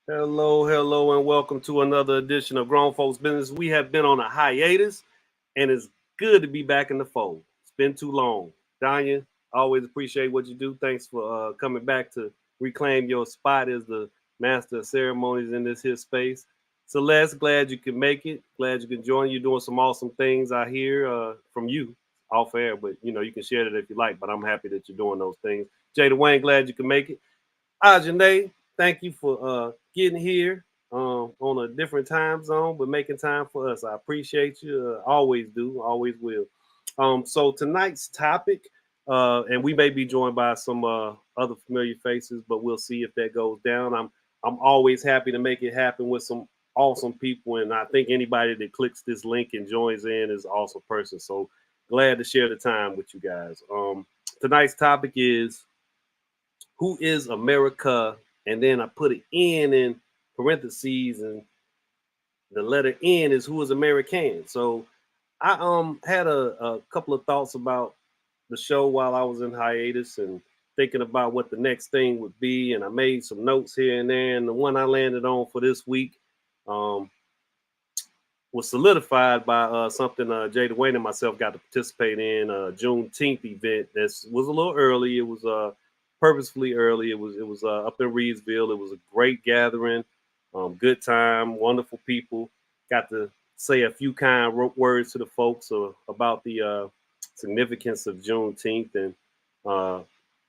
Hello, and welcome to another edition of Grown Folks Business. We have been on a hiatus, and it's good to be back in the fold. It's been too long. Danya, I always appreciate what you do. Thanks for coming back to reclaim your spot as the master of ceremonies in this here space. Celeste, glad you can make it. Glad you can join. You're doing some awesome things I hear from you off air, but you can share it if you like. But I'm happy that you're doing those things. Jada Wayne, glad you can make it. Ajane, thank you for getting here on a different time zone, but making time for us. I appreciate you. Always do, always will. So tonight's topic, and we may be joined by some other familiar faces, but we'll see if that goes down. I'm always happy to make it happen with some awesome people, and I think anybody that clicks this link and joins in is an awesome person. So glad to share the time with you guys. Tonight's topic is who is America, and then I put an N in parentheses, and the letter N is who is American. So I had a couple of thoughts about the show while I was in hiatus and thinking about what the next thing would be, and I made some notes here and there. And the one I landed on for this week um, was solidified by something Jada Wayne and myself got to participate in a Juneteenth event. That was a little early. It was purposefully early. It was up in Reedsville. It was a great gathering, good time, wonderful people. Got to say a few kind words to the folks about the significance of Juneteenth and uh,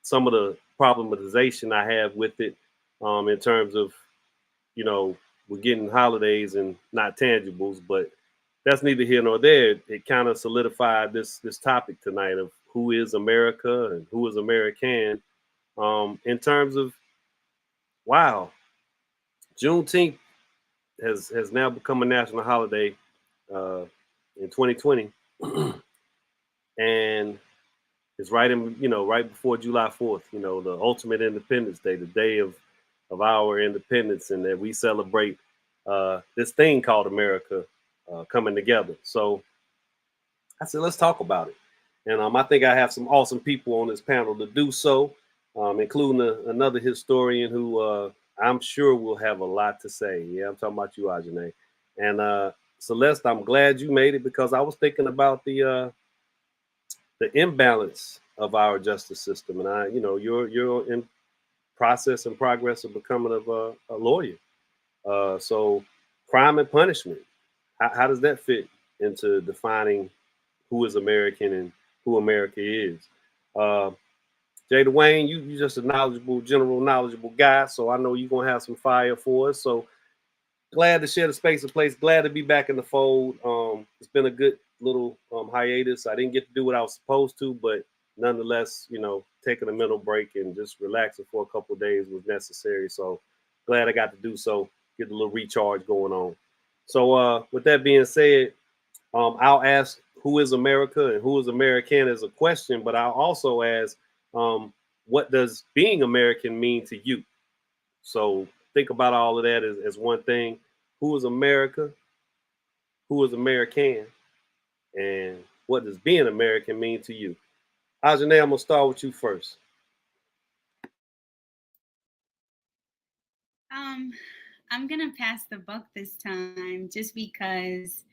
some of the problematization I have with it in terms of you know we're getting holidays and not tangibles, but that's neither here nor there. It kind of solidified this topic tonight of who is America and who is American in terms of wow, Juneteenth has now become a national holiday uh, in 2020, and it's right in right before July 4th. The ultimate Independence Day, the day of our independence, and that we celebrate this thing called America coming together. So I said, let's talk about it. And I think I have some awesome people on this panel to do so, including another historian who I'm sure will have a lot to say. Yeah, I'm talking about you, Ajane. And Celeste, I'm glad you made it because I was thinking about the imbalance of our justice system, and you're in process and progress of becoming a lawyer. So crime and punishment, how does that fit into defining who is American and who America is? Uh, Jada Wayne, you just a knowledgeable guy, so I know you're gonna have some fire for us. So glad to share the space and place. Glad to be back in the fold. It's been a good little hiatus. I didn't get to do what I was supposed to, but nonetheless, taking a mental break and just relaxing for a couple of days was necessary. So glad I got to do so. Get a little recharge going on. So with that being said, I'll ask who is America and who is American as a question, but I'll also ask what does being American mean to you? So think about all of that as one thing. Who is America? Who is American? And what does being American mean to you? Ajane, I'm gonna start with you first. Um, I'm gonna pass the buck this time just because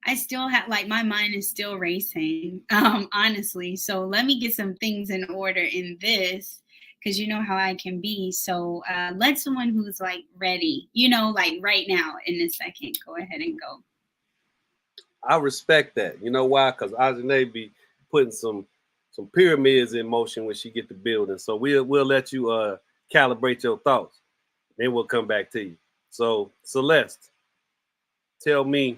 I still have like my mind is still racing, honestly. So let me get some things in order in this because you know how I can be. So let someone who's like ready, like right now in this second, go ahead and go. I respect that. You know why? Because Ajane be putting some pyramids in motion when she get to building. So we'll let you calibrate your thoughts. Then we'll come back to you. So Celeste, tell me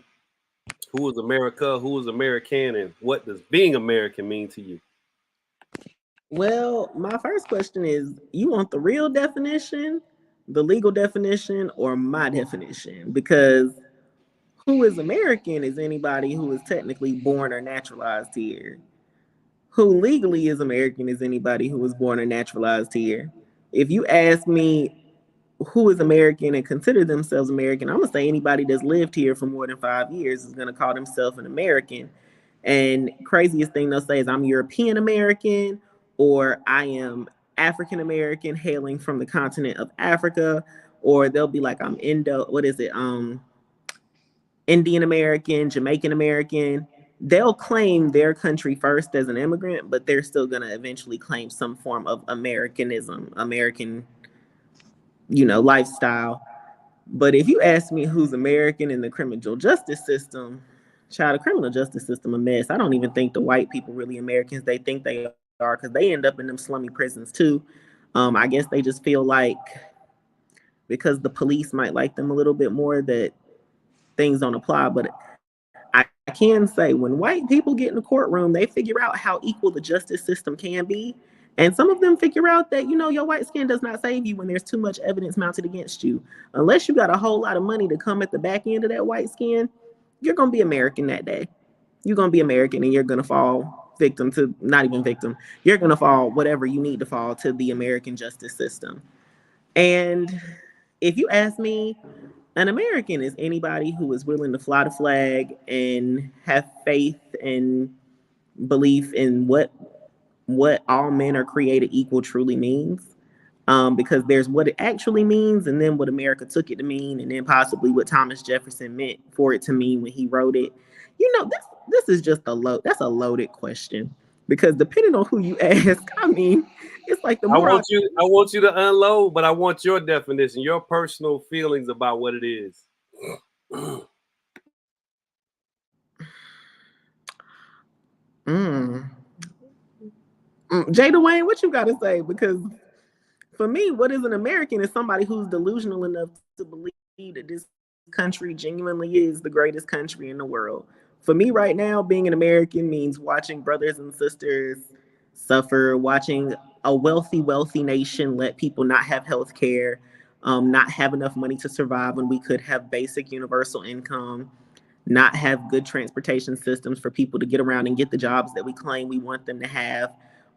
who is America, who is American, and what does being American mean to you? Well, my first question is you want the real definition, the legal definition, or my definition? Because who is American is anybody who is technically born or naturalized here. Who legally is American is anybody who was born or naturalized here. If you ask me who is American and consider themselves American, I'm gonna say anybody that's lived here for more than 5 years is gonna call themselves an American. And craziest thing they'll say is I'm European American or I am African American hailing from the continent of Africa or they'll be like, I'm Indian American, Jamaican American. They'll claim their country first as an immigrant, but they're still going to eventually claim some form of Americanism, American, lifestyle. But if you ask me who's American in the criminal justice system, child, the criminal justice system a mess. I don't even think the white people really Americans. They think they are because they end up in them slummy prisons too. I guess they just feel like because the police might like them a little bit more that things don't apply. But I can say when white people get in the courtroom, they figure out how equal the justice system can be. And some of them figure out that, your white skin does not save you when there's too much evidence mounted against you. Unless you got a whole lot of money to come at the back end of that white skin, you're going to be American that day. You're going to be American and you're going to fall victim to, not even victim, you're going to fall whatever you need to fall to the American justice system. And if you ask me, an American is anybody who is willing to fly the flag and have faith and belief in what all men are created equal truly means. Because there's what it actually means, and then what America took it to mean, and then possibly what Thomas Jefferson meant for it to mean when he wrote it. This is just that's a loaded question because depending on who you ask, I mean, it's like the I more want you to unload, but I want your definition, your personal feelings about what it is. Jay Dwayne, what you got to say? Because for me, what is an American is somebody who's delusional enough to believe that this country genuinely is the greatest country in the world. For me right now, being an American means watching brothers and sisters suffer, watching a wealthy nation let people not have health care, not have enough money to survive when we could have basic universal income, not have good transportation systems for people to get around and get the jobs that we claim we want them to have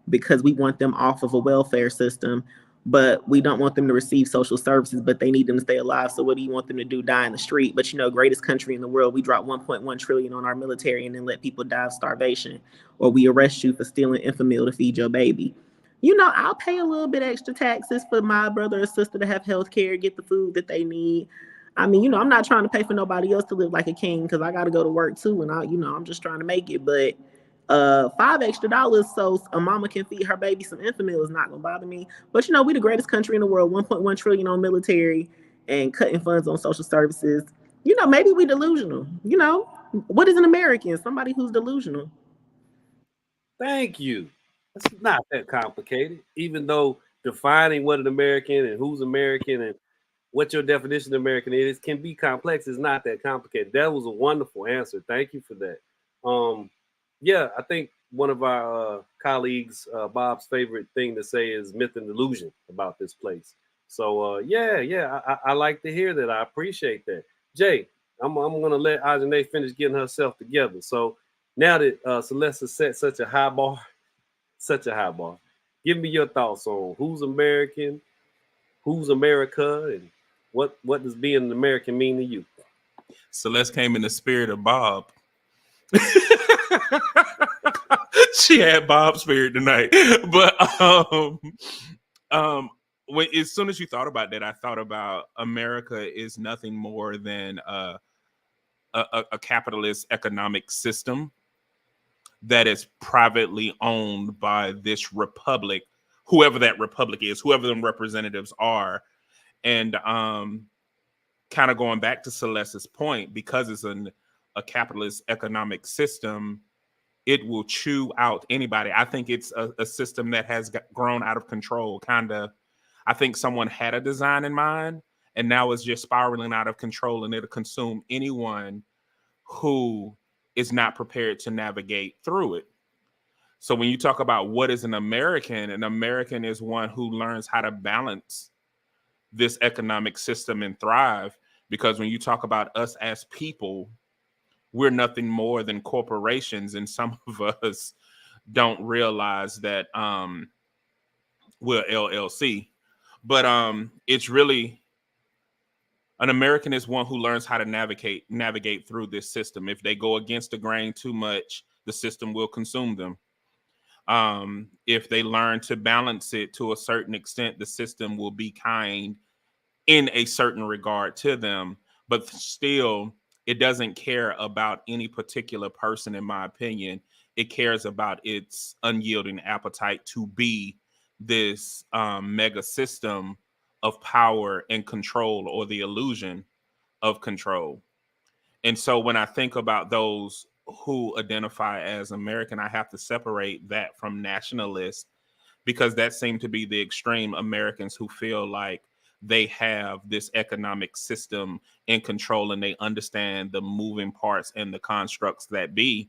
because we want them off of a welfare system, but we don't want them to receive social services, but they need them to stay alive. So what do you want them to do? Die in the street? But greatest country in the world, we drop 1.1 trillion on our military and then let people die of starvation, or we arrest you for stealing Enfamil to feed your baby. I'll pay a little bit extra taxes for my brother or sister to have health care, get the food that they need. I mean, I'm not trying to pay for nobody else to live like a king because I got to go to work too, and I'm just trying to make it. But $5 extra so a mama can feed her baby some Enfamil is not gonna bother me. But we the greatest country in the world, 1.1 trillion on military and cutting funds on social services. Maybe we delusional. What is an American? Somebody who's delusional. Thank you. It's not that complicated, even though defining what an American and who's American and what your definition of American is can be complex. It's not that complicated. That was a wonderful answer. Thank you for that. Yeah, I think one of our colleagues, Bob's favorite thing to say is myth and delusion about this place. So yeah, I like to hear that. I appreciate that. Jay, I'm gonna let Ajane finish getting herself together. So now that Celeste has set such a high bar, give me your thoughts on who's American, who's America, and what does being an American mean to you? Celeste came in the spirit of Bob. She had Bob's spirit tonight. But when as soon as you thought about that, I thought about America is nothing more than a capitalist economic system that is privately owned by this republic, whoever that republic is, whoever them representatives are. And kind of going back to Celeste's point, because it's a capitalist economic system, it will chew out anybody. I think it's a system that has grown out of control. I think someone had a design in mind, and now it's just spiraling out of control, and it'll consume anyone who is not prepared to navigate through it. So when you talk about what is an American is one who learns how to balance this economic system and thrive. Because when you talk about us as people, we're nothing more than corporations, and some of us don't realize that we're LLC. But it's really an American is one who learns how to navigate through this system. If they go against the grain too much, the system will consume them. If they learn to balance it to a certain extent, the system will be kind in a certain regard to them, but still it doesn't care about any particular person, in my opinion. It cares about its unyielding appetite to be this mega system of power and control, or the illusion of control. And so when I think about those who identify as American, I have to separate that from nationalists, because that seemed to be the extreme Americans who feel like they have this economic system in control and they understand the moving parts and the constructs that be.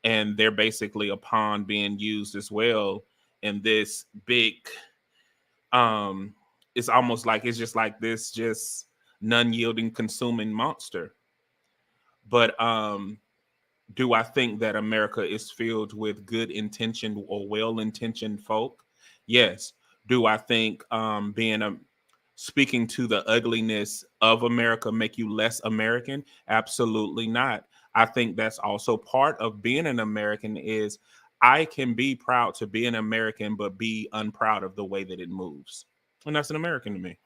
And they're basically a pawn being used as well in this big, it's almost like it's just like this just non-yielding consuming monster. But do I think that America is filled with good intentioned or well-intentioned folk? Yes. Do I think speaking to the ugliness of America make you less American? Absolutely not. I think that's also part of being an American, is I can be proud to be an American, but be unproud of the way that it moves. And that's an American to me.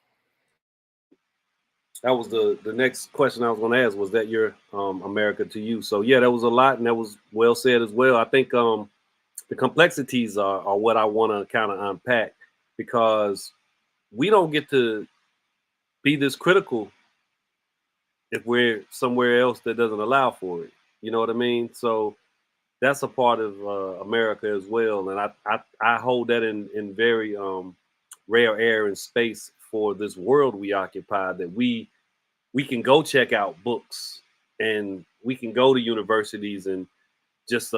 That was the next question I was going to ask. Was that your America to you? So yeah, that was a lot, and that was well said as well. I think the complexities are what I want to kind of unpack, because we don't get to be this critical if we're somewhere else that doesn't allow for it. You know what I mean? So that's a part of America as well, and I hold that in very rare air and space for this world we occupy, that we can go check out books, and we can go to universities and just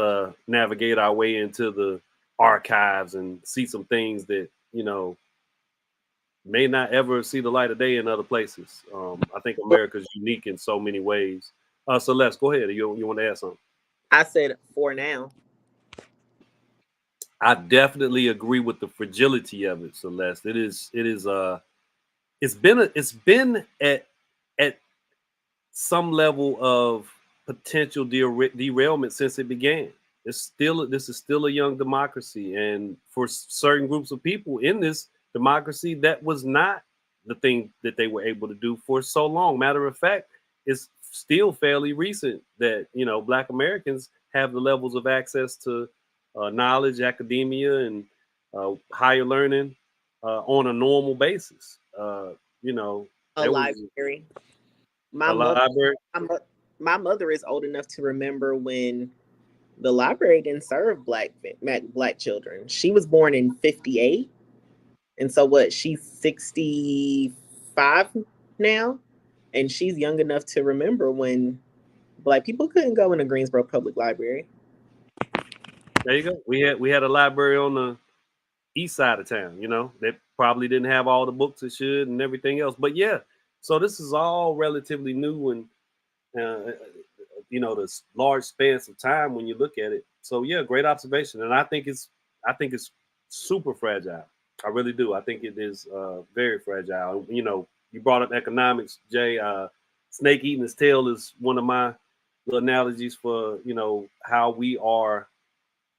navigate our way into the archives and see some things that, you know, may not ever see the light of day in other places. I think America's unique in so many ways. Celeste, go ahead. You want to add something? I said for now. I definitely agree with the fragility of it, Celeste. It's been at some level of potential derailment since it began. This is still a young democracy, and for certain groups of people in this democracy, that was not the thing that they were able to do for so long. Matter of fact, it's still fairly recent that, you know, Black Americans have the levels of access to knowledge, academia, and higher learning on a normal basis. You know, A library. A library. My mother is old enough to remember when the library didn't serve black children. She was born in 58. And so what, she's 65 now, and she's young enough to remember when Black people couldn't go in a Greensboro Public Library. There you go. We had a library on the east side of town, you know. They probably didn't have all the books it should and everything else. But yeah, so this is all relatively new, and you know, this large spans of time when you look at it. So yeah, great observation. And I think it's super fragile. I really do. I think it is very fragile. You know, you brought up economics, Jay. Snake eating his tail is one of my little analogies for, you know, how we are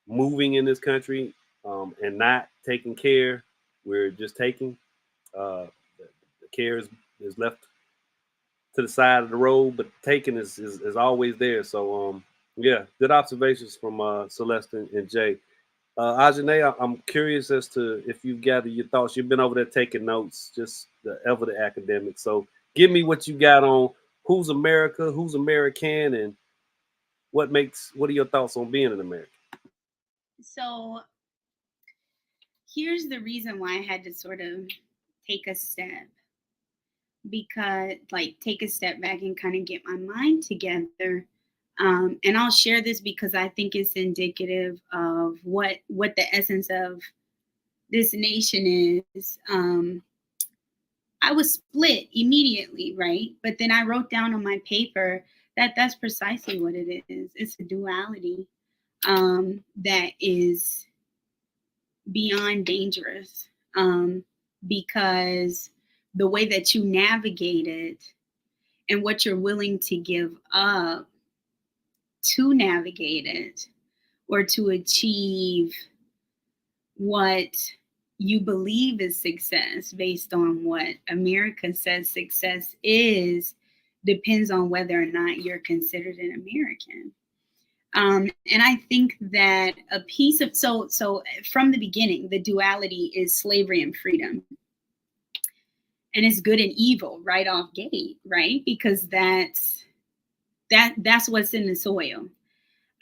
moving in this country and not taking care. We're just taking. The care is left to the side of the road, but taking is always there. So yeah, good observations from Celeste and Jay. Ajane, I'm curious as to if you've gathered your thoughts. You've been over there taking notes, just the academic. So give me what you got on who's America, who's American, and what are your thoughts on being an American? So here's the reason why I had to sort of take a step back and kind of get my mind together. And I'll share this because I think it's indicative of what the essence of this nation is. I was split immediately, right? But then I wrote down on my paper that that's precisely what it is. It's a duality that is beyond dangerous, because the way that you navigate it and what you're willing to give up to navigate it or to achieve what you believe is success based on what America says success is depends on whether or not you're considered an American. And I think that a piece of, so from the beginning, the duality is slavery and freedom. And it's good and evil right off gate, right? Because that's what's in the soil.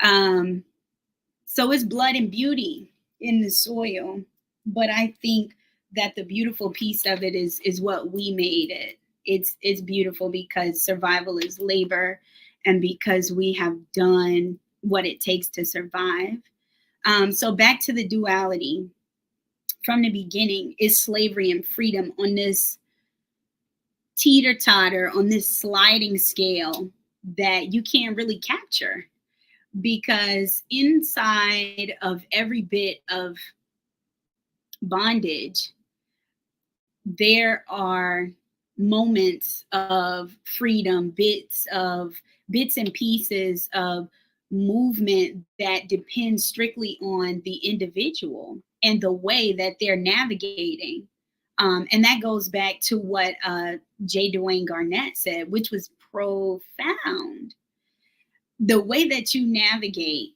So it's blood and beauty in the soil. But I think that the beautiful piece of it is what we made it. It's beautiful because survival is labor, and because we have done what it takes to survive. So back to the duality. From the beginning is slavery and freedom on this teeter-totter, on this sliding scale that you can't really capture, because inside of every bit of bondage, there are moments of freedom, bits and pieces of movement that depend strictly on the individual and the way that they're navigating. And that goes back to what J. Dwayne Garnett said, which was profound. The way that you navigate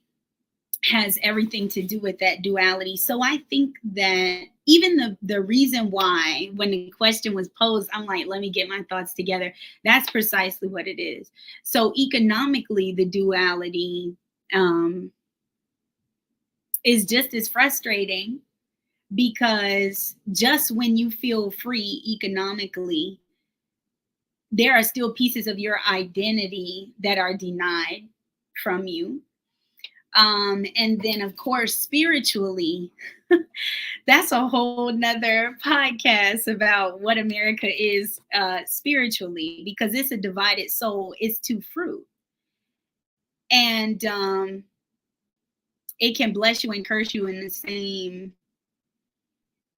has everything to do with that duality. So I think that even the reason why, when the question was posed, I'm like, let me get my thoughts together. That's precisely what it is. So economically, the duality is just as frustrating, because just when you feel free economically, there are still pieces of your identity that are denied from you. And then, of course, spiritually, that's a whole nother podcast about what America is spiritually, because it's a divided soul. It's two fruit. And it can bless you and curse you in the same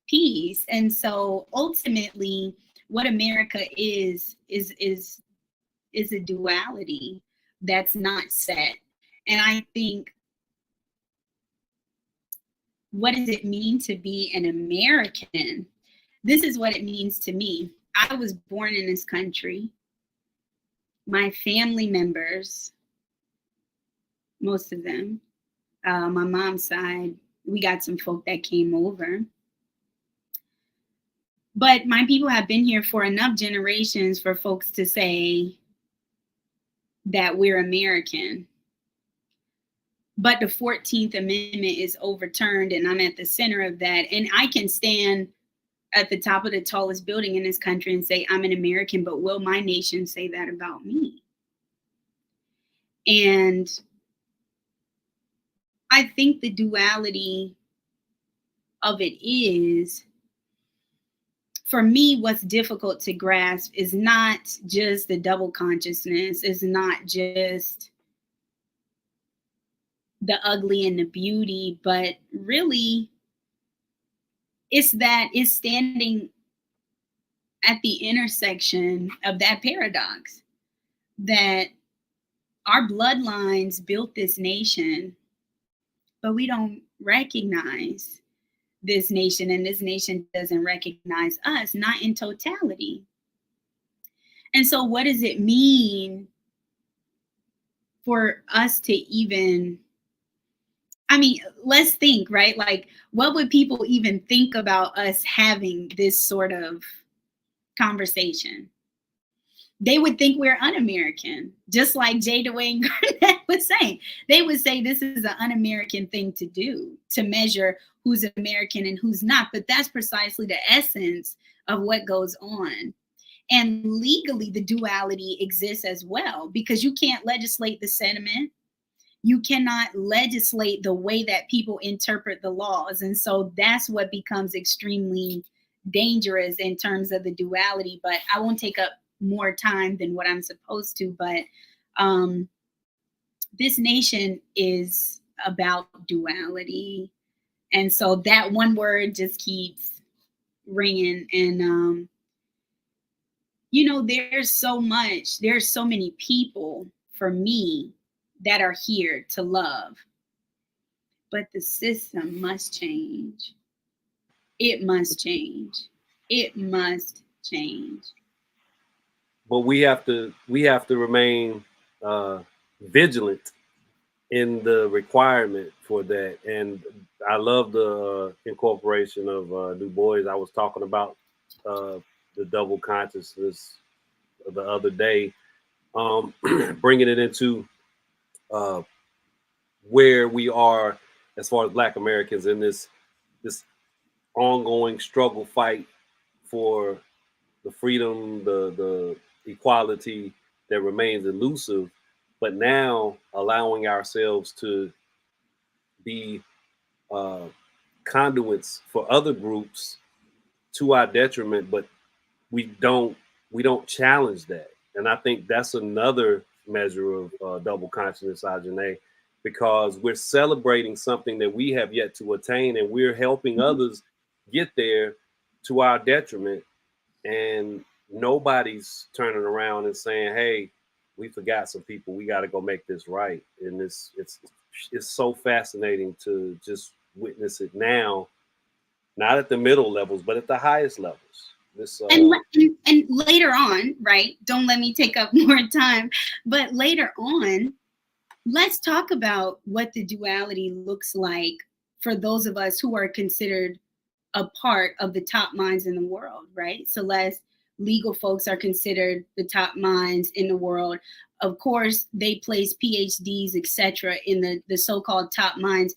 piece. And so ultimately, what America is a duality that's not set. And I think, what does it mean to be an American? This is what it means to me. I was born in this country. My family members, most of them, my mom's side, we got some folk that came over. But my people have been here for enough generations for folks to say that we're American. But the 14th Amendment is overturned, and I'm at the center of that. And I can stand at the top of the tallest building in this country and say, I'm an American, but will my nation say that about me? And I think the duality of it is, for me, what's difficult to grasp is not just the double consciousness, is not just the ugly and the beauty, but really it's standing at the intersection of that paradox, that our bloodlines built this nation, but we don't recognize this nation, and this nation doesn't recognize us, not in totality. And so what does it mean for us to even, let's think, right? Like, what would people even think about us having this sort of conversation? They would think we're un-American, just like J. Dwayne Garnett was saying. They would say this is an un-American thing to do, to measure who's American and who's not. But that's precisely the essence of what goes on. And legally, the duality exists as well, because you can't legislate the sentiment. You cannot legislate the way that people interpret the laws. And so that's what becomes extremely dangerous in terms of the duality. But I won't take up more time than what I'm supposed to. But this nation is about duality. And so that one word just keeps ringing. And, there's so many people, for me, that are here to love. But the system must change. It must change. It must change. But we have to remain vigilant in the requirement for that. And I love the incorporation of Du Bois. I was talking about the double consciousness the other day, bringing it into uh, where we are as far as Black Americans in this ongoing struggle fight for the freedom, the equality that remains elusive, but now allowing ourselves to be uh, conduits for other groups to our detriment, but we don't challenge that. And I think that's another measure of double consciousness, Ajane, because we're celebrating something that we have yet to attain, and we're helping others get there to our detriment. And nobody's turning around and saying, "Hey, we forgot some people. We got to go make this right." And it's so fascinating to just witness it now, not at the middle levels, but at the highest levels. This and later on, right? Don't let me take up more time, but later on, let's talk about what the duality looks like for those of us who are considered a part of the top minds in the world, right? So legal folks are considered the top minds in the world. Of course, they place PhDs, etc., in the so-called top minds.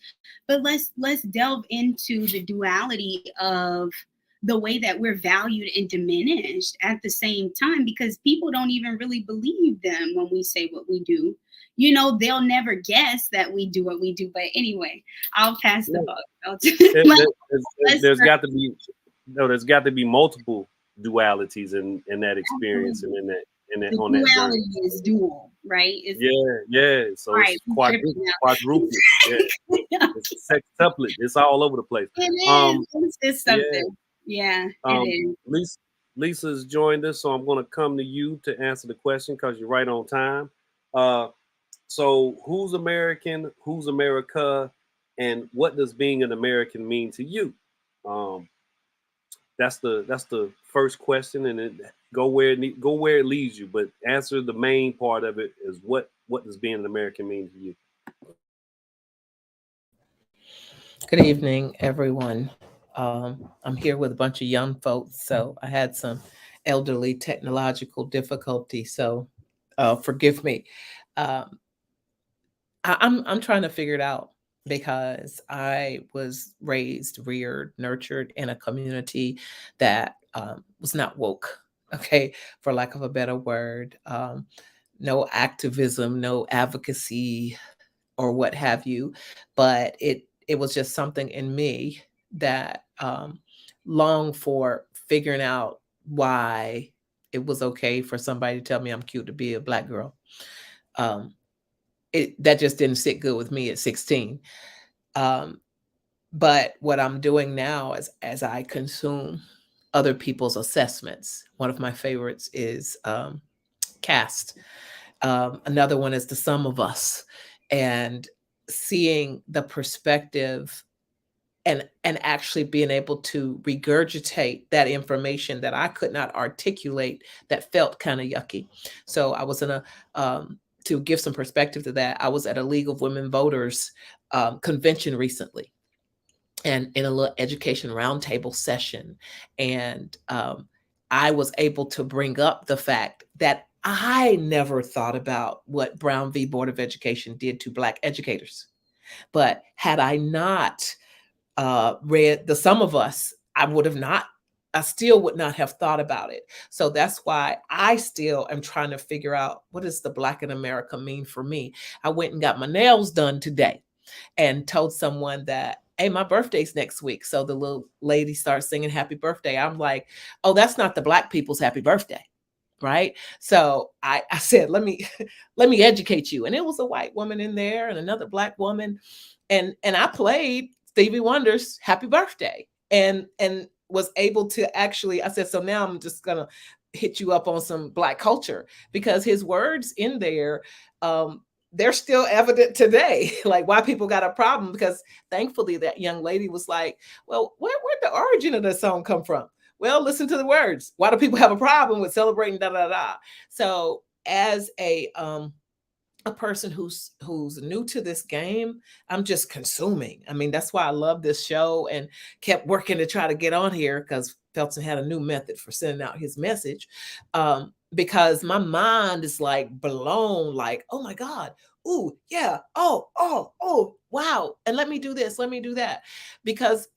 But let's delve into the duality of the way that we're valued and diminished at the same time, because people don't even really believe them when we say what we do. You know, they'll never guess that we do what we do. But anyway, I'll pass the buck. There's got to be multiple dualities in that experience and in that on that journey. Duality is dual, right? Yeah. So right, it's quadruple. Yeah. It's sextuplet. It's all over the place. It's something. Yeah, it is. Lisa's joined us, so I'm going to come to you to answer the question because you're right on time. So who's American? Who's America? And what does being an American mean to you? That's the first question, and go where it leads you. But answer the main part of it is what does being an American mean to you? Good evening, everyone. I'm here with a bunch of young folks, so I had some elderly technological difficulty, so forgive me. I'm trying to figure it out because I was raised, reared, nurtured in a community that was not woke, okay, for lack of a better word. No activism, no advocacy, or what have you, but it was just something in me that longed for figuring out why it was okay for somebody to tell me I'm cute to be a Black girl. That just didn't sit good with me at 16. But what I'm doing now is, as I consume other people's assessments, one of my favorites is Cast. Another one is The Sum of Us. And seeing the perspective and actually being able to regurgitate that information that I could not articulate that felt kind of yucky. So I was in to give some perspective to that, I was at a League of Women Voters convention recently, and in a little education roundtable session. And I was able to bring up the fact that I never thought about what Brown v. Board of Education did to Black educators. But had I not read The Sum of Us, I still would not have thought about it. So that's why I still am trying to figure out, what does the Black in America mean for me? I went and got my nails done today and told someone that, hey, my birthday's next week. So the little lady starts singing happy birthday. I'm like, oh, that's not the Black people's happy birthday. Right. So I said, let me educate you. And it was a white woman in there and another Black woman. And I played Stevie Wonder's Happy Birthday and was able to actually, I said, so now I'm just going to hit you up on some Black culture, because his words in there they're still evident today. Like why people got a problem, because thankfully that young lady was like, well, where'd the origin of the song come from? Well, listen to the words. Why do people have a problem with celebrating da da da? So as a person who's new to this game, I'm just consuming. I mean, that's why I love this show and kept working to try to get on here, because Felton had a new method for sending out his message. Because my mind is like blown, like, oh my God, ooh, yeah, oh, wow. And let me do this, let me do that. Because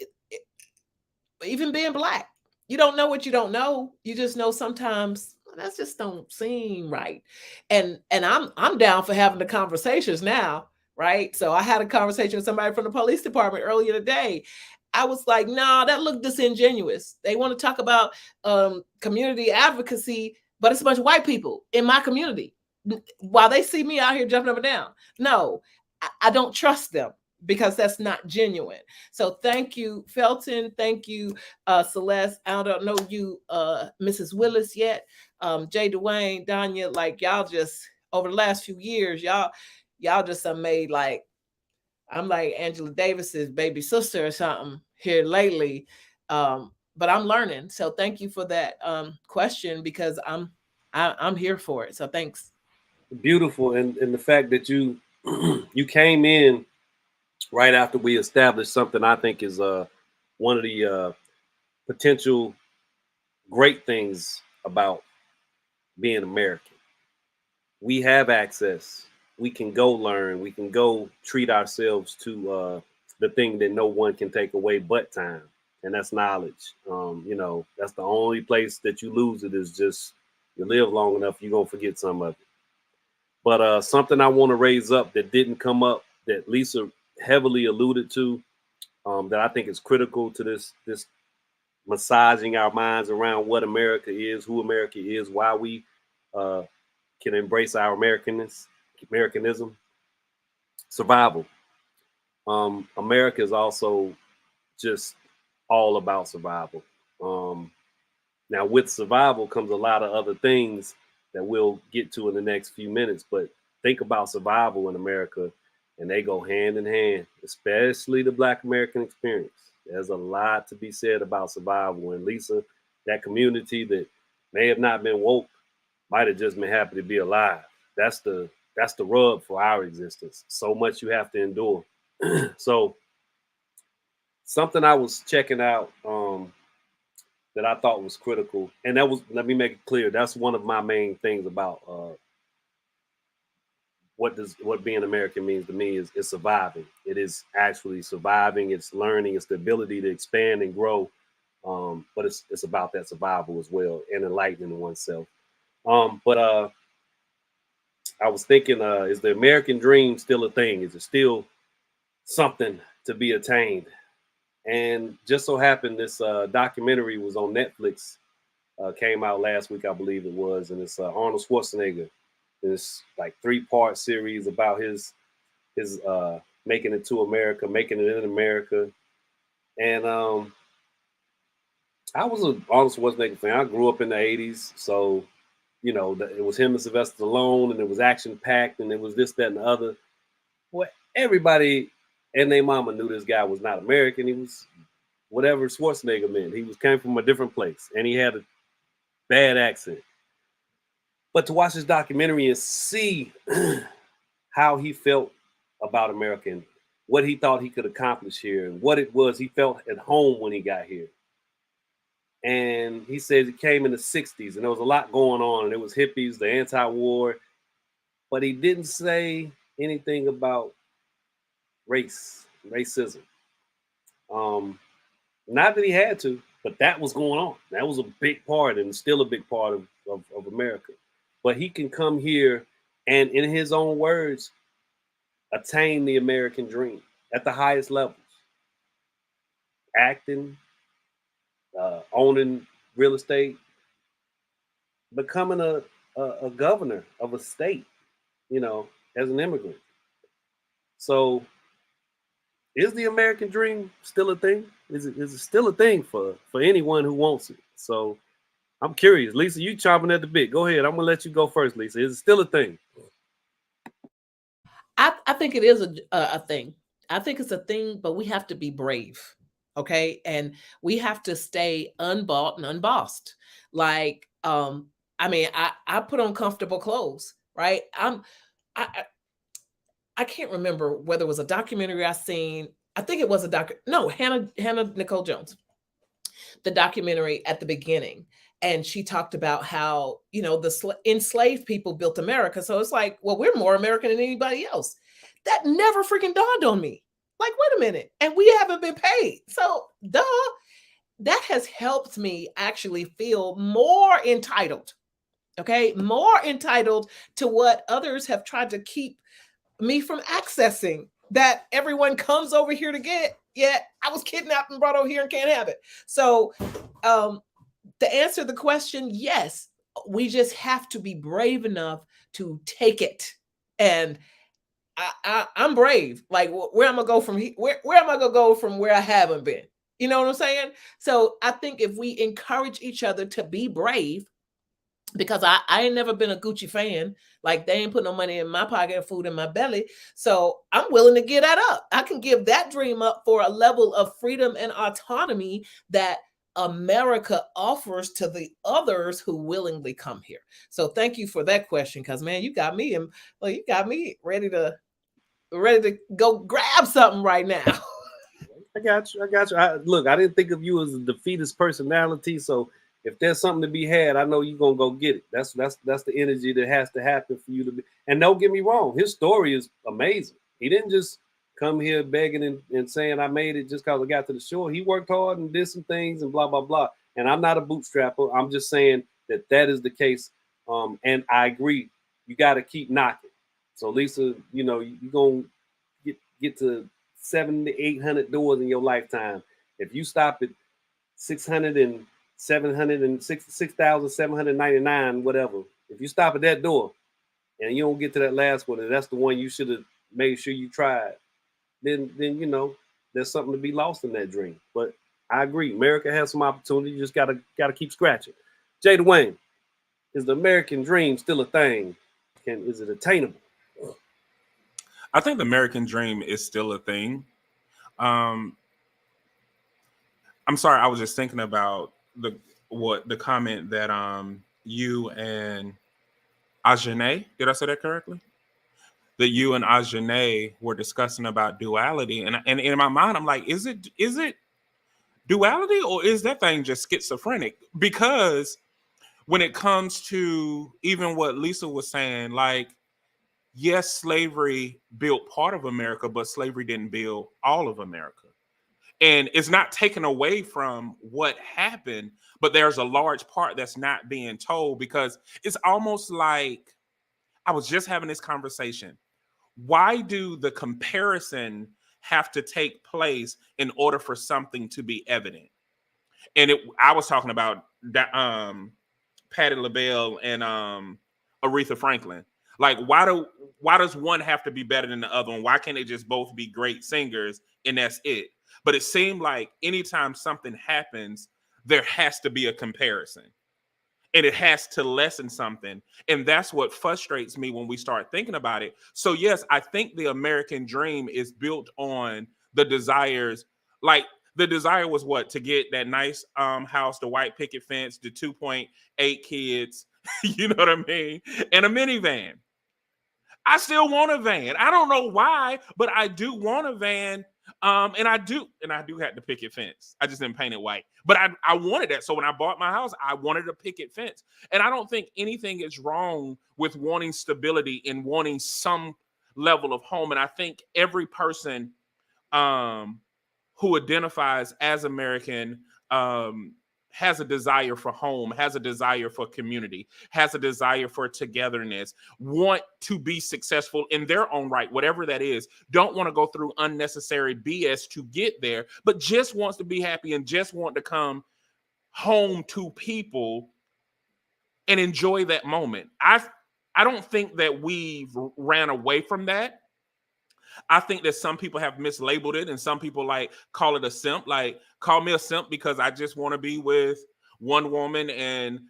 even being Black, you don't know what you don't know. You just know sometimes that just don't seem right. And I'm down for having the conversations now, right? So I had a conversation with somebody from the police department earlier today. I was like, nah, that looked disingenuous. They want to talk about community advocacy, but it's a bunch of white people in my community. While they see me out here jumping up and down. No, I don't trust them, because that's not genuine. So thank you, Felton. Thank you, Celeste. I don't know you, Mrs. Willis yet. Jay Dwayne, Danya, like y'all just over the last few years, y'all just have made like, I'm like Angela Davis's baby sister or something here lately. But I'm learning. So thank you for that question, because I'm here for it. So thanks. Beautiful, and the fact that you you came in right after we established something I think is one of the potential great things about being American. We have access. We can go learn. We can go treat ourselves to the thing that no one can take away but time, and that's knowledge. You know, that's the only place that you lose it, is just you live long enough, you're gonna forget some of it. But something I want to raise up that didn't come up, that Lisa heavily alluded to, that I think is critical to this massaging our minds around what America is, who America is, why we can embrace our Americanism, survival. America is also just all about survival. Now, with survival comes a lot of other things that we'll get to in the next few minutes. But think about survival in America, and they go hand in hand, especially the Black American experience. There's a lot to be said about survival. And Lisa, that community that may have not been woke might have just been happy to be alive. That's the rub for our existence. So much you have to endure. So something I was checking out that I thought was critical, and that was, let me make it clear, that's one of my main things about what being American means to me is surviving. It is actually surviving. It's learning. It's the ability to expand and grow. But it's about that survival as well, and enlightening oneself. But I was thinking, is the American dream still a thing? Is it still something to be attained? And just so happened, this documentary was on Netflix, came out last week, I believe it was, and it's Arnold Schwarzenegger. This like 3-part series about his making it to America, making it in America. And I was an Arnold Schwarzenegger fan. I grew up in the 80s, so you know it was him and Sylvester Stallone, and it was action packed, and it was this, that, and the other. Well, everybody and their mama knew this guy was not American. He was whatever Schwarzenegger meant. He came from a different place, and he had a bad accent. But to watch this documentary and see how he felt about America and what he thought he could accomplish here, and what it was he felt at home when he got here. And he says he came in the 60s, and there was a lot going on, and it was hippies, the anti-war, but he didn't say anything about racism. Not that he had to, but that was going on. That was a big part, and still a big part of America. But he can come here and, in his own words, attain the American dream at the highest levels. Acting, owning real estate, becoming a governor of a state, you know, as an immigrant. So is the American dream still a thing? Is it still a thing for anyone who wants it? So I'm curious. Lisa, you chomping at the bit. Go ahead. I'm going to let you go first, Lisa. Is it still a thing? I think it is a thing. I think it's a thing, but we have to be brave, okay? And we have to stay unbought and unbossed. Like, I mean, I put on comfortable clothes, right? I I can't remember whether it was a documentary I seen. I think it was a no, Hannah Nicole Jones, the documentary at the beginning. And she talked about how, you know, the enslaved people built America. So it's like, well, we're more American than anybody else. That never freaking dawned on me. Like, wait a minute. And we haven't been paid. So, duh. That has helped me actually feel more entitled. Okay. More entitled to what others have tried to keep me from accessing, that everyone comes over here to get, yet I was kidnapped and brought over here and can't have it. So, to answer the question, yes, we just have to be brave enough to take it. And I'm brave. Like, where am I go from here? Where am I gonna go from where I haven't been? You know what I'm saying? So I think if we encourage each other to be brave, because I ain't never been a Gucci fan. Like, they ain't put no money in my pocket and food in my belly. So I'm willing to give that up. I can give that dream up for a level of freedom and autonomy that America offers to the others who willingly come here. So thank you for that question, because man, you got me ready to go grab something right now. I got you. Look, I didn't think of you as a defeatist personality, so if there's something to be had, I know you're gonna go get it. That's the energy that has to happen for you to be. And don't get me wrong, his story is amazing. He didn't just come here begging and saying I made it just because I got to the shore. He worked hard and did some things and blah blah blah. And I'm not a bootstrapper. I'm just saying that is the case. And I agree. You got to keep knocking. So Lisa, you know, you're gonna get to 700 to 800 doors in your lifetime. If you stop at 600 and 6,799, whatever. If you stop at that door and you don't get to that last one, and that's the one you should have made sure you tried, then you know there's something to be lost in that dream. But I agree, America has some opportunity. You just gotta keep scratching. Jay Dwayne, is the American dream still a thing? Is it attainable? I think the American dream is still a thing. I'm sorry, I was just thinking about the comment that you and Ajane, did I say that correctly? That you and Ajane were discussing about duality, and in my mind, I'm like, is it duality, or is that thing just schizophrenic? Because when it comes to even what Lisa was saying, like, yes, slavery built part of America, but slavery didn't build all of America. And it's not taken away from what happened, but there's a large part that's not being told, because it's almost like, I was just having this conversation. Why do the comparison have to take place in order for something to be evident? And I was talking about that, Patti LaBelle and Aretha Franklin. Like, why does one have to be better than the other one? Why can't they just both be great singers and that's it? But it seemed like anytime something happens, there has to be a comparison. And it has to lessen something. And that's what frustrates me when we start thinking about it. So yes, I think the American dream is built on the desires. Like, the desire was what? To get that nice house, the white picket fence, the 2.8 kids, you know what I mean? And a minivan. I still want a van. I don't know why, but I do want a van. And I do have the picket fence. I just didn't paint it white. But I wanted that. So when I bought my house, I wanted a picket fence. And I don't think anything is wrong with wanting stability and wanting some level of home. And I think every person who identifies as American has a desire for home, has a desire for community, has a desire for togetherness, want to be successful in their own right, whatever that is, don't want to go through unnecessary BS to get there, but just wants to be happy and just want to come home to people and enjoy that moment. I don't think that we've ran away from that. I think that some people have mislabeled it, and some people like call it a simp. Like, call me a simp because I just want to be with one woman and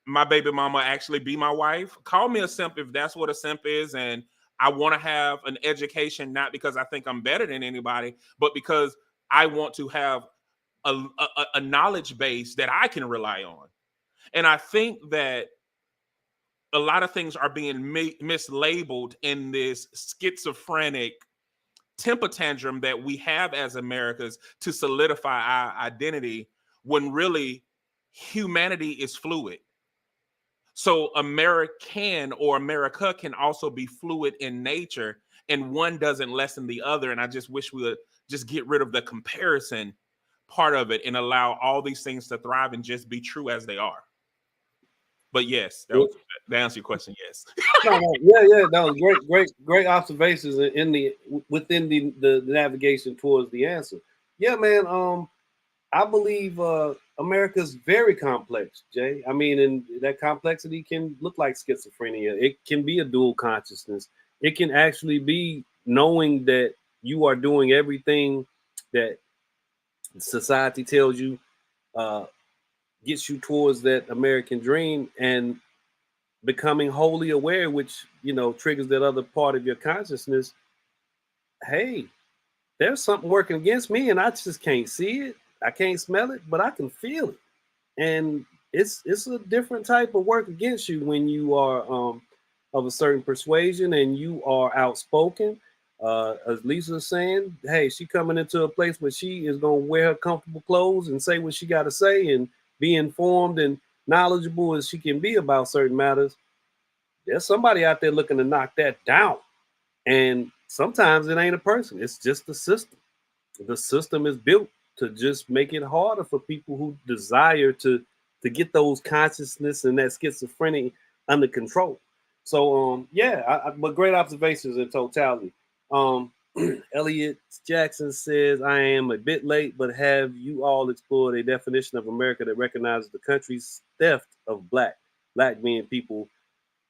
my baby mama actually be my wife. Call me a simp if that's what a simp is, and I want to have an education, not because I think I'm better than anybody, but because I want to have a knowledge base that I can rely on. And I think that a lot of things are being mislabeled in this schizophrenic temper tantrum that we have as Americans to solidify our identity, when really humanity is fluid. So American or America can also be fluid in nature, and one doesn't lessen the other. And I just wish we would just get rid of the comparison part of it and allow all these things to thrive and just be true as they are. But yes, that answers your question. Yes. Yeah. That was great observations within the navigation towards the answer. Yeah, man. I believe America's very complex, Jay. I mean, and that complexity can look like schizophrenia. It can be a dual consciousness. It can actually be knowing that you are doing everything that society tells you gets you towards that American dream, and becoming wholly aware, which, you know, triggers that other part of your consciousness. Hey, there's something working against me, and I just can't see it. I can't smell it, but I can feel it. And it's a different type of work against you when you are of a certain persuasion and you are outspoken. As Lisa's saying, hey, she coming into a place where she is going to wear her comfortable clothes and say what she got to say and be informed and knowledgeable as she can be about certain matters. There's somebody out there looking to knock that down. And sometimes it ain't a person. It's just the system. The system is built to just make it harder for people who desire to get those consciousness and that schizophrenia under control. So but great observations in totality. Elliot Jackson says, I am a bit late, but have you all explored a definition of America that recognizes the country's theft of black being people,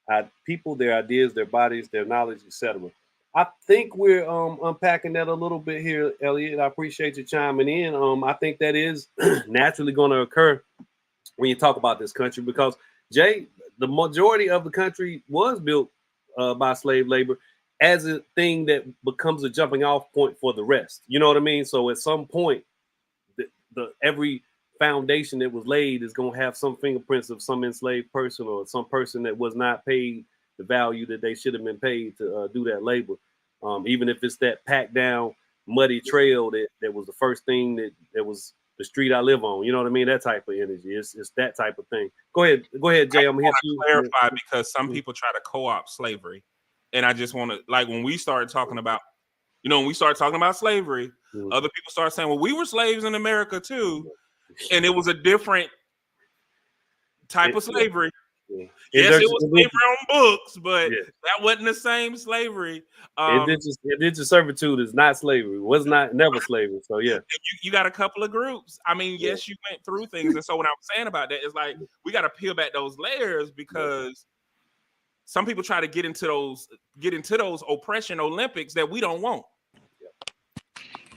their ideas, their bodies, their knowledge, etc. I think we're unpacking that a little bit here, Elliot. I appreciate you chiming in. I think that is naturally going to occur when you talk about this country, because, Jay, the majority of the country was built by slave labor as a thing that becomes a jumping off point for the rest. You know what I mean? So at some point, the every foundation that was laid is going to have some fingerprints of some enslaved person or some person that was not paid the value that they should have been paid to do that labor. Even if it's that packed down, muddy trail that was the first thing that was the street I live on. You know what I mean? That type of energy. It's that type of thing. Go ahead, Jay. I'm here to clarify, because some people try to co-opt slavery. And I just want to, like, when we start talking about, when we start talking about slavery, other people start saying, well, we were slaves in America too. And it was a different type of slavery. Yeah. Yes, it was slavery on books, but that wasn't the same slavery. Indentured servitude is not slavery. It was never slavery. So yeah, you got a couple of groups. I mean, yes, you went through things, and so what I'm saying about that is, like, we got to peel back those layers, because some people try to get into those oppression Olympics that we don't want.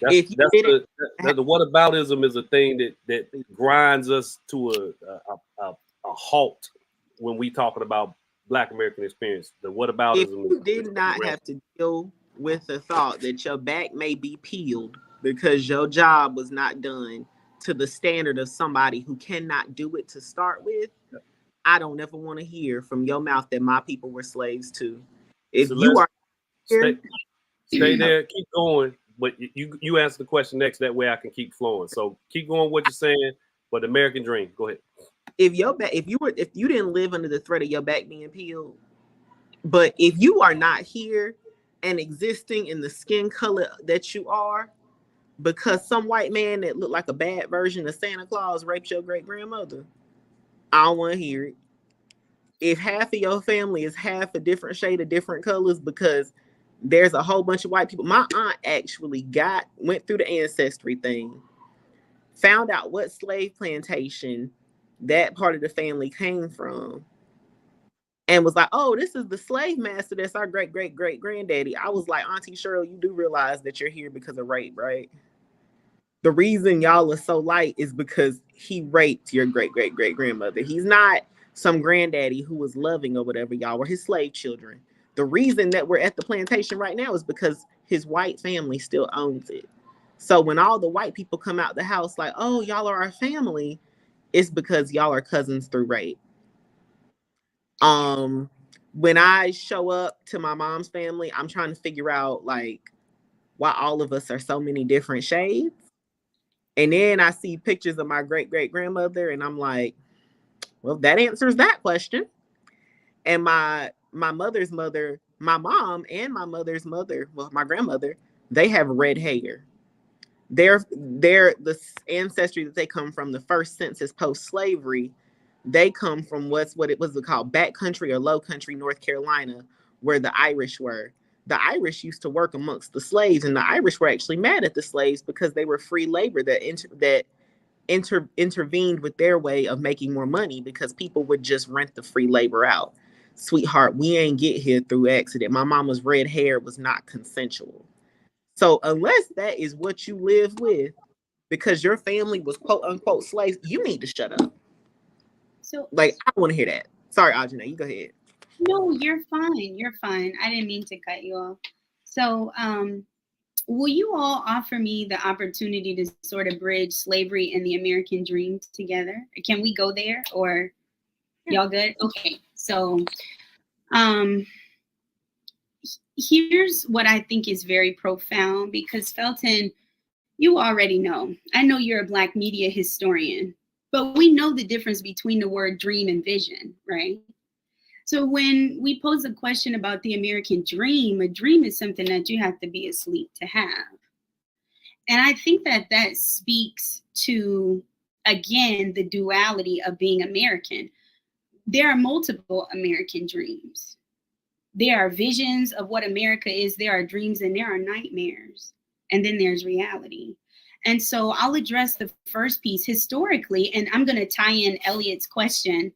The whataboutism is a thing that grinds us to a halt when we talking about Black American experience. The whataboutism. If you did not have to deal with the thought that your back may be peeled because your job was not done to the standard of somebody who cannot do it to start with, I don't ever want to hear from your mouth that my people were slaves too. If so you are here, stay there, keep going. But you answer the question next. That way I can keep flowing. So keep going what you're saying. But the American dream, go ahead. If you didn't live under the threat of your back being peeled, but if you are not here and existing in the skin color that you are, because some white man that looked like a bad version of Santa Claus raped your great grandmother, I don't want to hear it. If half of your family is half a different shade of different colors, because there's a whole bunch of white people. My aunt actually went through the ancestry thing, found out what slave plantation that part of the family came from, and was like, oh, this is the slave master that's our great great great granddaddy. I was like, Auntie Cheryl, you do realize that you're here because of rape, right? The reason y'all are so light is because he raped your great great great grandmother. He's not some granddaddy who was loving or whatever. Y'all were his slave children. The reason that we're at the plantation right now is because his white family still owns it. So when all the white people come out the house like, oh, y'all are our family, it's because y'all are cousins through rape. When I show up to my mom's family, I'm trying to figure out like why all of us are so many different shades. And then I see pictures of my great-great-grandmother and I'm like, well, that answers that question. And my mother's mother, my mom and my mother's mother, well, my grandmother, they have red hair. They're the ancestry that they come from, the first census post-slavery. They come from what it was called backcountry or low country, North Carolina, where the Irish were. The Irish used to work amongst the slaves, and the Irish were actually mad at the slaves because they were free labor that intervened with their way of making more money, because people would just rent the free labor out. Sweetheart, we ain't get here through accident. My mama's red hair was not consensual. So unless that is what you live with, because your family was quote unquote slaves, you need to shut up. So like, I don't want to hear that. Sorry, Ajane, you go ahead. no, you're fine. You're fine. I didn't mean to cut you off. So will you all offer me the opportunity to sort of bridge slavery and the American dream together? Can we go there, or y'all good? Okay. So here's what I think is very profound, because Felton, you already know. I know you're a Black media historian, but we know the difference between the word dream and vision, right? So when we pose a question about the American dream, a dream is something that you have to be asleep to have. And I think that that speaks to, again, the duality of being American. There are multiple American dreams. There are visions of what America is. There are dreams and there are nightmares. And then there's reality. And so I'll address the first piece historically, and I'm going to tie in Elliot's question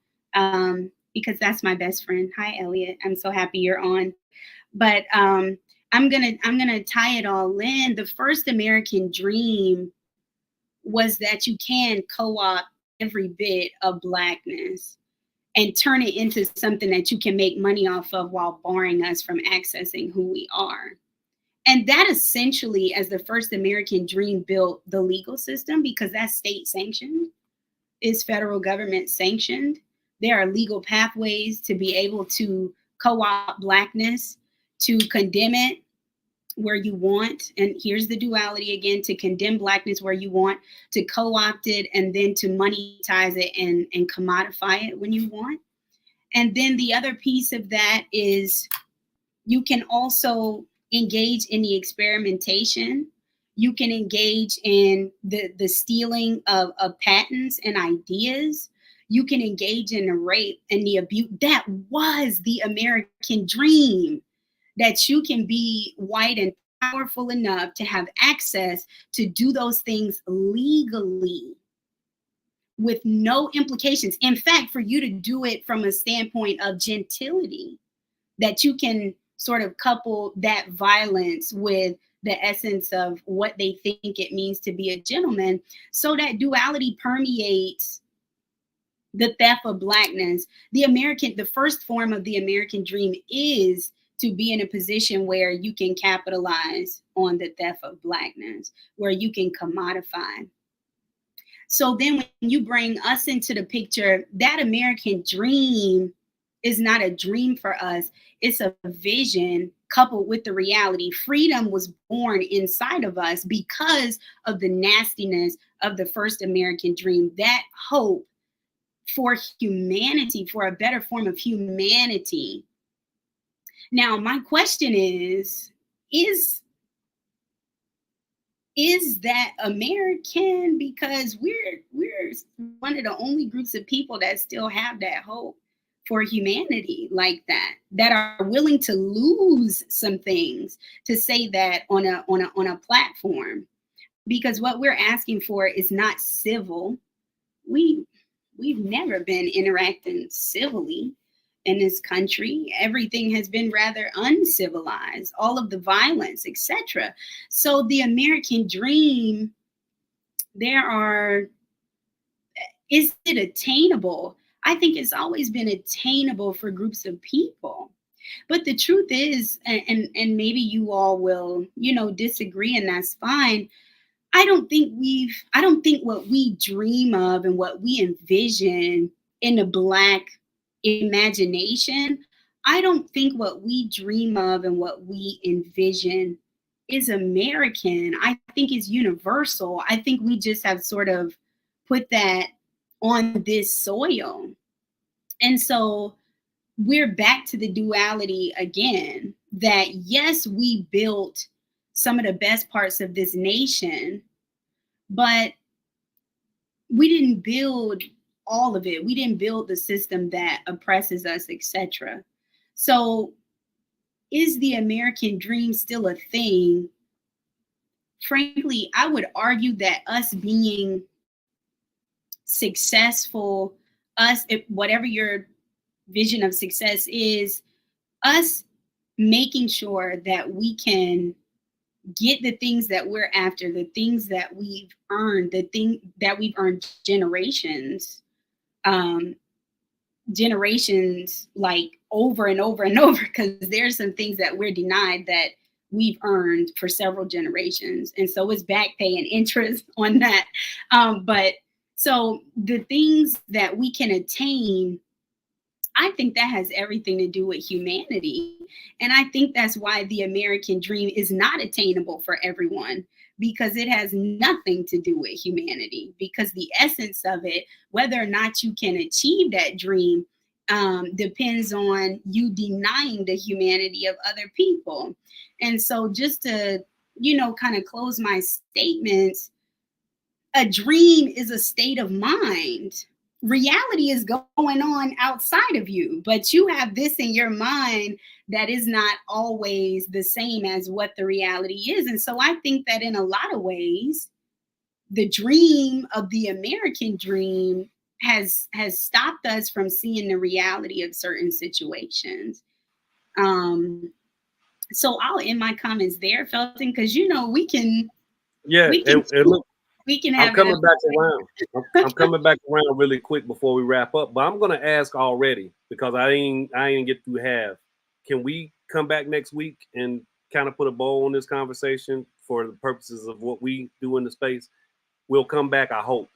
because that's my best friend. Hi, Elliot. I'm so happy you're on. But I'm gonna tie it all in. The first American dream was that you can co-opt every bit of Blackness and turn it into something that you can make money off of while barring us from accessing who we are. And that essentially, as the first American dream, built the legal system, because that's state sanctioned, is federal government sanctioned. There are legal pathways to be able to co-opt Blackness, to condemn it where you want. And here's the duality again: to condemn Blackness where you want, to co-opt it, and then to monetize it and commodify it when you want. And then the other piece of that is you can also engage in the experimentation. You can engage in the stealing of patents and ideas. You can engage in the rape and the abuse. That was the American dream, that you can be white and powerful enough to have access to do those things legally with no implications. In fact, for you to do it from a standpoint of gentility, that you can sort of couple that violence with the essence of what they think it means to be a gentleman. So that duality permeates the theft of Blackness. The first form of the American dream is to be in a position where you can capitalize on the theft of Blackness, where you can commodify. So then when you bring us into the picture, that American dream is not a dream for us. It's a vision coupled with the reality. Freedom was born inside of us because of the nastiness of the first American dream. That hope for humanity, for a better form of humanity. Now, my question is that American? Because we're one of the only groups of people that still have that hope for humanity like that are willing to lose some things to say that on a platform. Because what we're asking for is not civil. We've never been interacting civilly in this country. Everything has been rather uncivilized, all of the violence, etc. So the American dream, is it attainable? I think it's always been attainable for groups of people. But the truth is, and maybe you all will, disagree, and that's fine. I don't think what we dream of and what we envision in the Black imagination, I don't think what we dream of and what we envision is American. I think it's universal. I think we just have sort of put that on this soil. And so we're back to the duality again, that yes, we built some of the best parts of this nation, but we didn't build all of it. We didn't build the system that oppresses us, etc. So is the American dream still a thing? Frankly, I would argue that us being successful, whatever your vision of success is, us making sure that we can get the things that we're after, the things that we've earned, generations, like over and over and over, because there's some things that we're denied that we've earned for several generations. And so it's back pay and interest on that. But so the things that we can attain, I think that has everything to do with humanity. And I think that's why the American dream is not attainable for everyone, because it has nothing to do with humanity, because the essence of it, whether or not you can achieve that dream, depends on you denying the humanity of other people. And so just to, kind of close my statements, a dream is a state of mind. Reality is going on outside of you, but you have this in your mind that is not always the same as what the reality is. And so I think that in a lot of ways, the dream of the American dream has stopped us from seeing the reality of certain situations. So I'll end my comments there, Felton, because we can. Yeah, look, we can have. I'm coming back around. I'm coming back around really quick before we wrap up. But I'm gonna ask already, because I ain't get through half. Can we come back next week and kind of put a bow on this conversation for the purposes of what we do in the space? We'll come back, I hope.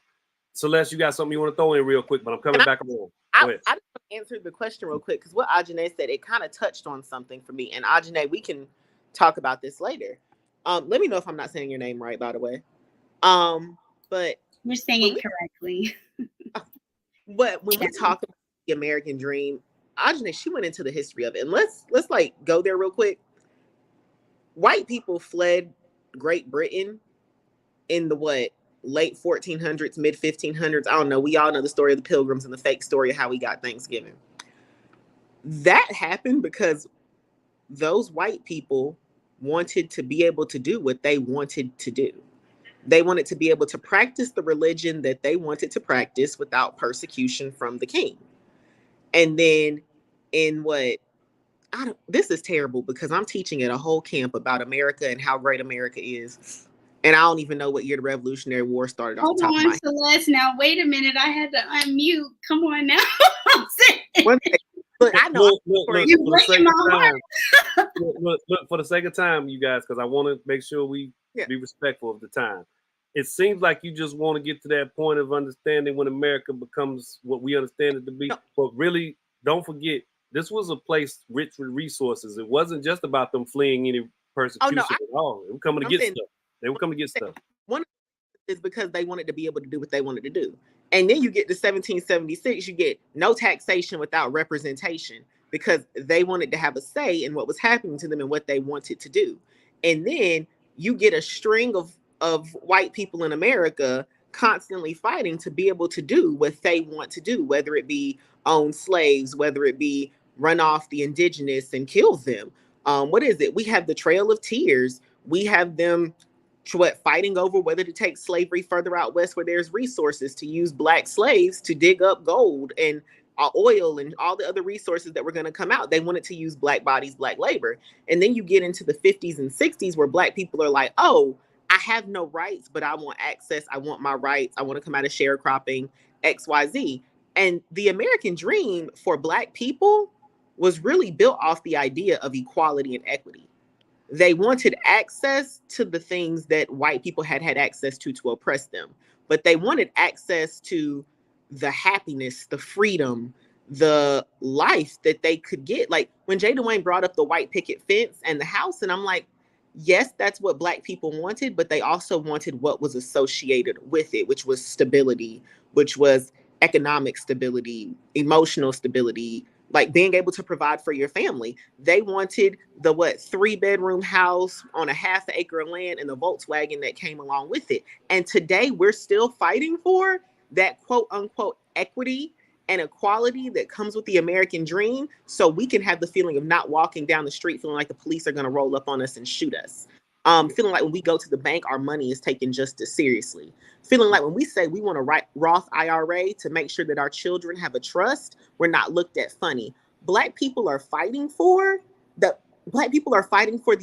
Celeste, you got something you want to throw in real quick, but I'm coming back around. I just want to answer the question real quick, because what Ajane said, it kind of touched on something for me. And Ajane, we can talk about this later. Let me know if I'm not saying your name right, by the way. But we're saying it correctly. But when we talk about the American dream, Ajane, she went into the history of it. And let's like go there real quick. White people fled Great Britain in the late 1400s, mid 1500s. I don't know. We all know the story of the Pilgrims and the fake story of how we got Thanksgiving. That happened because those white people wanted to be able to do what they wanted to do. They wanted to be able to practice the religion that they wanted to practice without persecution from the king. And then this is terrible, because I'm teaching at a whole camp about America and how great America is. And I don't even know what year the Revolutionary War started off the top of my head. Celeste, now wait a minute. I had to unmute. Come on now. But I know look, for the sake of time, you guys, because I want to make sure we be respectful of the time. It seems like you just want to get to that point of understanding when America becomes what we understand it to be. No. But really, don't forget, this was a place rich with resources. It wasn't just about them fleeing any persecution at all. They were coming to get stuff. They were coming to get stuff. One is because they wanted to be able to do what they wanted to do. And then you get to 1776, you get no taxation without representation, because they wanted to have a say in what was happening to them and what they wanted to do. And then you get a string of white people in America constantly fighting to be able to do what they want to do, whether it be own slaves, whether it be run off the indigenous and kill them. What is it? We have the Trail of Tears. We have them fighting over whether to take slavery further out west where there's resources, to use black slaves to dig up gold and oil and all the other resources that were going to come out. They wanted to use black bodies, black labor. And then you get into the 50s and 60s where black people are like, oh, I have no rights, but I want access. I want my rights. I want to come out of sharecropping, XYZ. And the American dream for black people was really built off the idea of equality and equity. They wanted access to the things that white people had access to oppress them, but they wanted access to the happiness, the freedom, the life that they could get. Like when Jay Dwayne brought up the white picket fence and the house, and I'm like, yes, that's what Black people wanted, but they also wanted what was associated with it, which was stability, which was economic stability, emotional stability, like being able to provide for your family. They wanted the 3-bedroom house on a half-acre of land and the Volkswagen that came along with it. And today we're still fighting for that quote unquote equity and equality that comes with the American dream, so we can have the feeling of not walking down the street feeling like the police are going to roll up on us and shoot us. Feeling like when we go to the bank, our money is taken just as seriously. Feeling like when we say we want a Roth IRA to make sure that our children have a trust, we're not looked at funny. Black people are fighting for the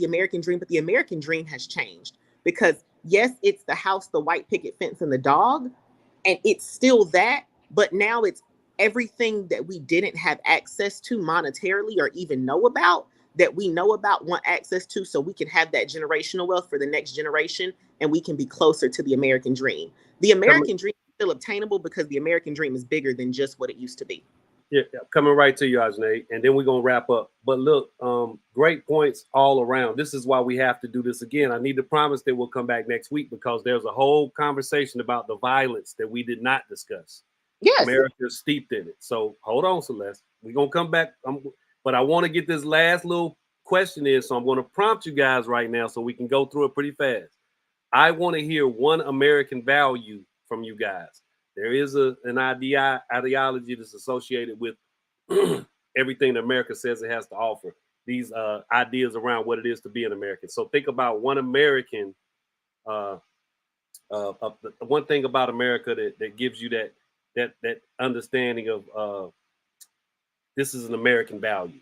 American dream, but the American dream has changed because yes, it's the house, the white picket fence, and the dog, and it's still that, but now it's everything that we didn't have access to monetarily or even know about, that we know about, want access to, so we can have that generational wealth for the next generation and we can be closer to the American dream. The American dream is still obtainable because the American dream is bigger than just what it used to be. Yeah, coming right to you, Ajane, and then we're going to wrap up. But look, great points all around. This is why we have to do this again. I need to promise that we'll come back next week because there's a whole conversation about the violence that we did not discuss. Yes. America's steeped in it. So hold on, Celeste. We're going to come back. But I want to get this last little question in, so I'm going to prompt you guys right now so we can go through it pretty fast. I want to hear one American value from you guys. There is an ideology that's associated with everything that America says it has to offer. These ideas around what it is to be an American. So think about one American, one thing about America that gives you that understanding of this is an American value.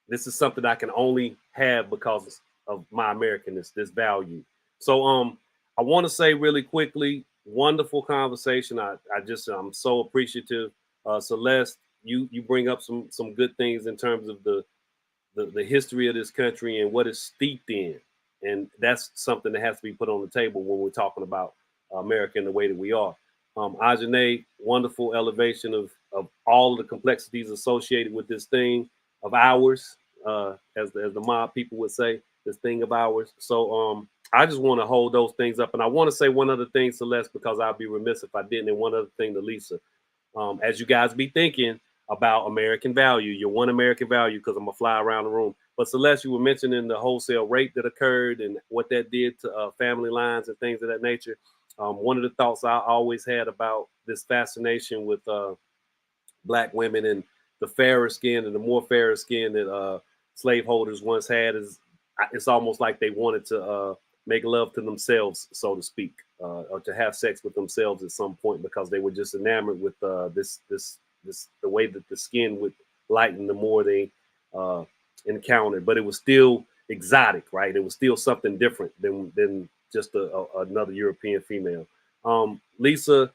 This is something I can only have because of my Americanness, this value. So I want to say really quickly, wonderful conversation. I'm so appreciative. Celeste, you bring up some good things in terms of the history of this country and what it's steeped in. And that's something that has to be put on the table when we're talking about America in the way that we are. Ajane, wonderful elevation of all of the complexities associated with this thing of ours, as the mob people would say, this thing of ours. So I just want to hold those things up. And I want to say one other thing, Celeste, because I'd be remiss if I didn't. And one other thing to Lisa, as you guys be thinking about American value, your one American value, because I'm going to fly around the room. But Celeste, you were mentioning the wholesale rape that occurred and what that did to family lines and things of that nature. One of the thoughts I always had about this fascination with Black women and the fairer skin and the more fairer skin that slaveholders once had is it's almost like they wanted to make love to themselves, so to speak, or to have sex with themselves at some point because they were just enamored with this the way that the skin would lighten the more they encountered. But it was still exotic, right? It was still something different than just another European female. Lisa,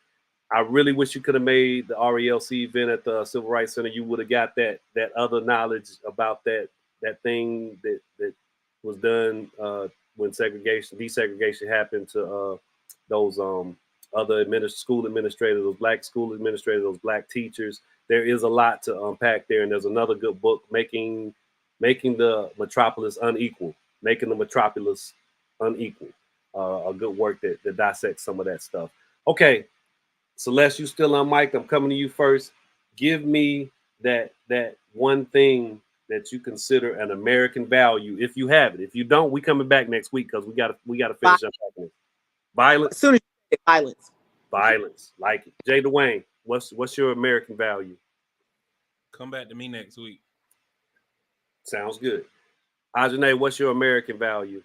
I really wish you could have made the RELC event at the Civil Rights Center. You would have got that other knowledge about that thing that was done when desegregation happened to those other school administrators, those Black school administrators, those Black teachers. There is a lot to unpack there, and there's another good book, making the metropolis unequal, making the metropolis unequal. A good work that dissects some of that stuff. Okay, Celeste, you still on mic. I'm coming to you first. Give me that one thing that you consider an American value, if you have it. If you don't, we coming back next week because we gotta finish up talking. Violence. As soon as you say violence. Violence. Like it. Jay Dwayne, what's your American value? Come back to me next week. Sounds good. Ajane, what's your American value?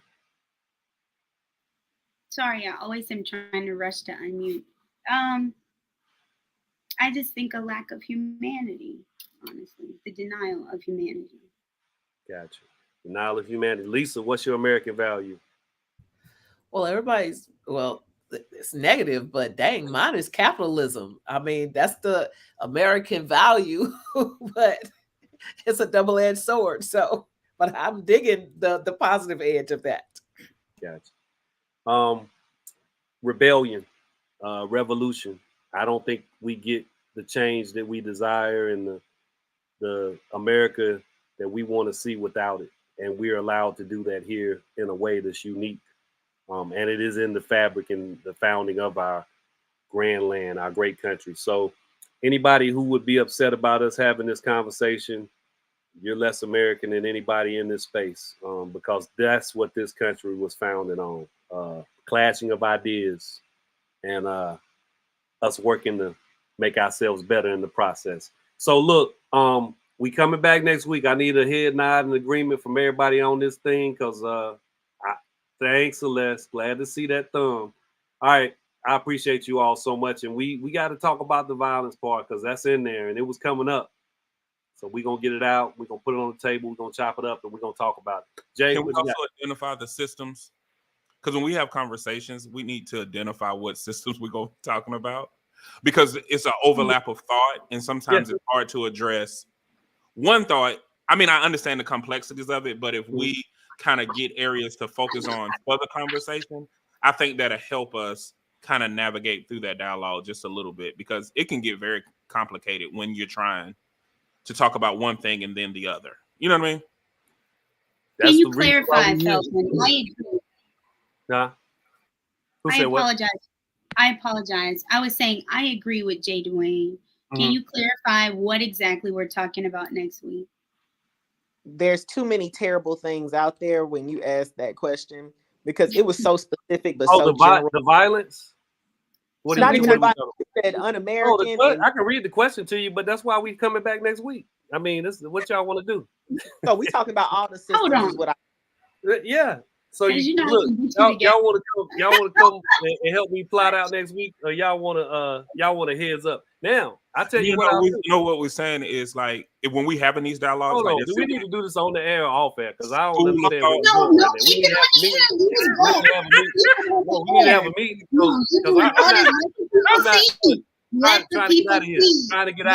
Sorry, I always am trying to rush to unmute. I just think a lack of humanity, honestly, the denial of humanity. Gotcha. Denial of humanity. Lisa, what's your American value? Well, it's negative, but dang, mine is capitalism. I mean, that's the American value, but it's a double-edged sword. So, but I'm digging the positive edge of that. Gotcha. Rebellion, revolution. I don't think we get the change that we desire and the America that we want to see without it. And we're allowed to do that here in a way that's unique. And it is in the fabric and the founding of our grand land, our great country. So anybody who would be upset about us having this conversation, you're less American than anybody in this space, because that's what this country was founded on. Clashing of ideas and us working to make ourselves better in the process. So look, we coming back next week. I need a head nod and agreement from everybody on this thing, because thanks, Celeste. Glad to see that thumb. All right. I appreciate you all so much. And we got to talk about the violence part, because that's in there and it was coming up. So we're going to get it out. We're going to put it on the table. We're going to chop it up and we're going to talk about it. Jay, can we also identify the systems? Because when we have conversations, we need to identify what systems we're going to be talking about, because it's an overlap of thought. And sometimes it's hard to address one thought. I mean, I understand the complexities of it, but if we kind of get areas to focus on for the conversation, I think that'll help us kind of navigate through that dialogue just a little bit, because it can get very complicated when you're trying to talk about one thing and then the other. You know what I mean? Can you clarify, Felton? Nah. I apologize. I apologize. I was saying I agree with Jay Dwayne. Can you clarify what exactly we're talking about next week? There's too many terrible things out there when you ask that question, because it was so specific, but so general. The violence? What not even about said un-American. I can read the question to you, but that's why we coming back next week. I mean, this is what y'all want to do. So we talking about all the systems. Hold on. Is what yeah. So y'all want to come and help me plot out next week, or y'all want a heads up? Now I tell you what, what we're saying is, like, when we having these dialogues, hold on, do we need to do this on the air or off air? Because I don't understand. We need to have a meeting. Because I'm not trying to get out of here. Trying to get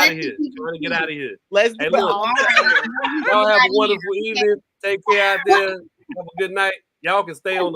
out of here. Let's do it. Y'all have a wonderful evening. Take care out there. Have a good night. Y'all can stay on the